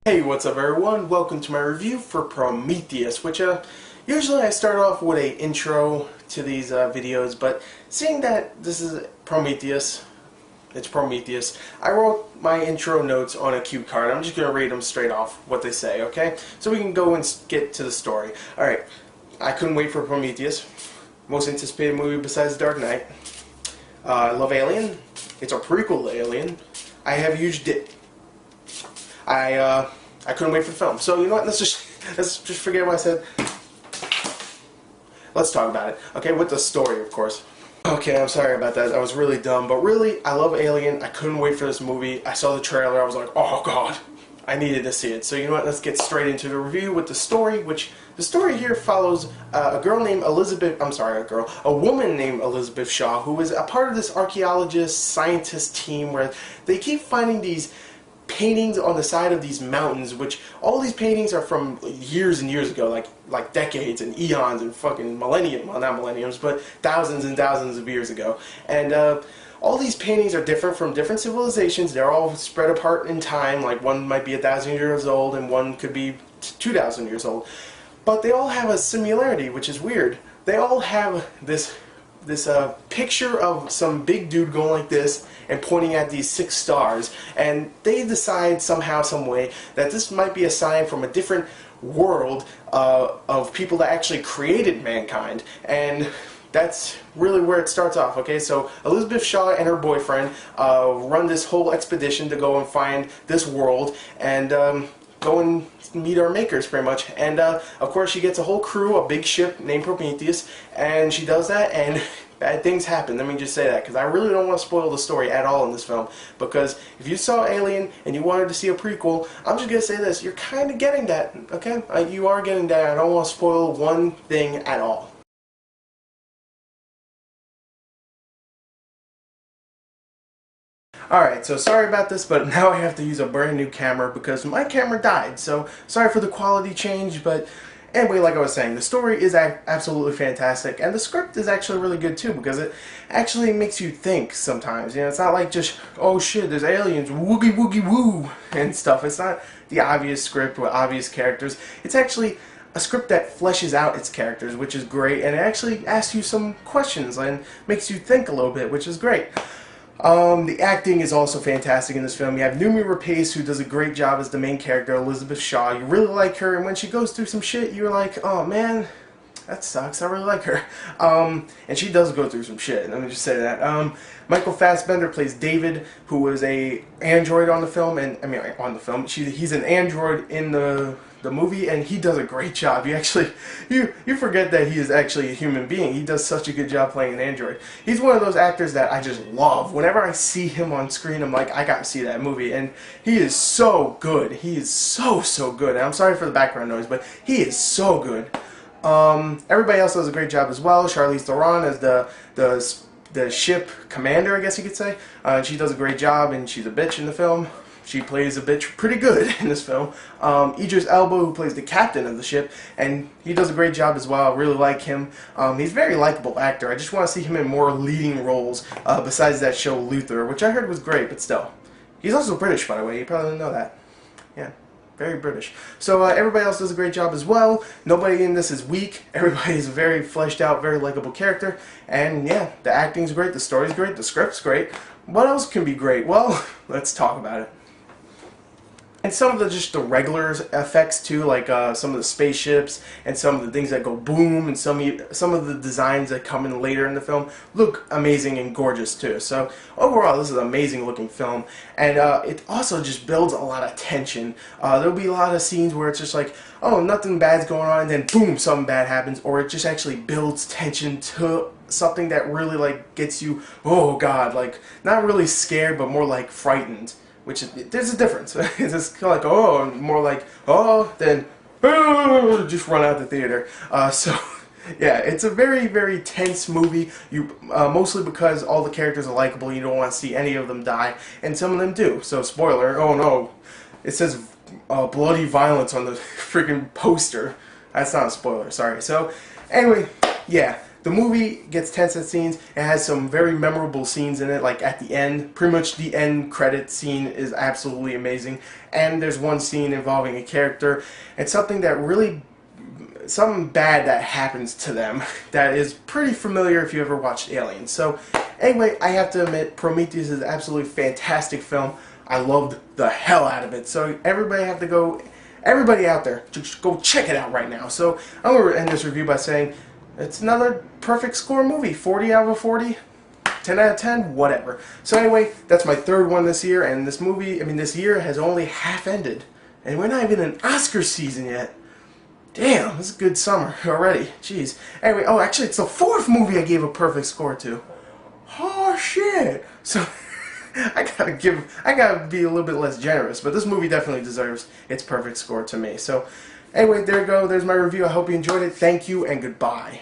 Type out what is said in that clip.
Hey, what's up everyone? Welcome to my review for Prometheus, which usually I start off with a intro to these videos, but seeing that this is Prometheus, it's Prometheus, I wrote my intro notes on a cue card. I'm just going to read them straight off what they say, okay? So we can go and get to the story. Alright, I couldn't wait for Prometheus. Most anticipated movie besides Dark Knight. I love Alien. It's a prequel to Alien. I have a huge dick. I couldn't wait for the film. So you know what? Let's just forget what I said. Let's talk about it. Okay, with the story, of course. Okay, I'm sorry about that. That was really dumb. But really, I love Alien. I couldn't wait for this movie. I saw the trailer. I was like, oh god, I needed to see it. So you know what? Let's get straight into the review with the story. Which the story here follows a girl named Elizabeth. I'm sorry, a woman named Elizabeth Shaw, who is a part of this archaeologist scientist team where they keep finding these paintings on the side of these mountains, which all these paintings are from years and years ago, like decades and eons and fucking millennium, well not millenniums, but thousands and thousands of years ago. And all these paintings are different from different civilizations. They're all spread apart in time, like one might be 1,000 years old and one could be 2,000 years old. But they all have a similarity, which is weird. They all have this picture of some big dude going like this and pointing at these 6 stars, and they decide somehow, some way, that this might be a sign from a different world of people that actually created mankind. And that's really where it starts off. Okay, so Elizabeth Shaw and her boyfriend run this whole expedition to go and find this world and go and meet our makers, pretty much. And of course she gets a whole crew, a big ship named Prometheus, and she does that and bad things happen. Let me just say that, because I really don't want to spoil the story at all in this film, because if you saw Alien and you wanted to see a prequel, I'm just going to say this, you're kind of getting that, okay? You are getting that. I don't want to spoil one thing at all. Alright, so sorry about this, but now I have to use a brand new camera because my camera died, so sorry for the quality change. But anyway, like I was saying, the story is absolutely fantastic, and the script is actually really good too, because it actually makes you think sometimes. You know, it's not like just, oh shit, there's aliens, woogie woogie woo, and stuff. It's not the obvious script with obvious characters. It's actually a script that fleshes out its characters, which is great, and it actually asks you some questions and makes you think a little bit, which is great. The acting is also fantastic in this film. You have Noomi Rapace, who does a great job as the main character, Elizabeth Shaw. You really like her, and when she goes through some shit, you're like, oh man, that sucks. I really like her. And she does go through some shit, let me just say that. Michael Fassbender plays David, who is a android on the film, and I mean on the film. He's an android in the movie, and he does a great job. You actually, you forget that he is actually a human being. He does such a good job playing an android. He's one of those actors that I just love. Whenever I see him on screen, I'm like, I gotta see that movie. And he is so good. He is so good. And I'm sorry for the background noise, but he is so good. Everybody else does a great job as well. Charlize Theron as the ship commander, I guess you could say. She does a great job, and she's a bitch in the film. She plays a bitch pretty good in this film. Idris Elba, who plays the captain of the ship, and he does a great job as well. I really like him. He's a very likable actor. I just want to see him in more leading roles besides that show Luther, which I heard was great, but still. He's also British, by the way. You probably didn't know that. Yeah. Very British. So everybody else does a great job as well. Nobody in this is weak. Everybody's a very fleshed out, very likable character. And yeah, the acting's great, the story's great, the script's great. What else can be great? Well, let's talk about it. And some of just the regular effects too, like some of the spaceships and some of the things that go boom, and some of the designs that come in later in the film look amazing and gorgeous too. So overall, this is an amazing looking film, and it also just builds a lot of tension. There'll be a lot of scenes where it's just like, oh, nothing bad's going on, and then boom, something bad happens, or it just actually builds tension to something that really like gets you, oh god, like not really scared, but more like frightened. Which is, there's a difference. It's just kind of like, oh, more like, oh, then, oh, just run out the theater. So, yeah, it's a very, very tense movie. Mostly because all the characters are likable. You don't want to see any of them die, and some of them do. So, spoiler. Oh no, it says bloody violence on the freaking poster. That's not a spoiler. Sorry. So, anyway, yeah. the movie gets tense at scenes. It has some very memorable scenes in it, like at the end. Pretty much the end credit scene is absolutely amazing. And there's one scene involving a character and something bad that happens to them that is pretty familiar if you ever watched Alien. So anyway, I have to admit, Prometheus is an absolutely fantastic film. I loved the hell out of it. So everybody out there, just go check it out right now. So I'm going to end this review by saying it's another perfect score movie. 40 out of 40, 10 out of 10, whatever. So anyway, that's my third one this year, and this year has only half ended. And we're not even in Oscar season yet. Damn, this is a good summer already. Jeez. Anyway, oh, actually, it's the fourth movie I gave a perfect score to. Oh, shit. So I gotta be a little bit less generous, but this movie definitely deserves its perfect score to me. So anyway, there you go. There's my review. I hope you enjoyed it. Thank you and goodbye.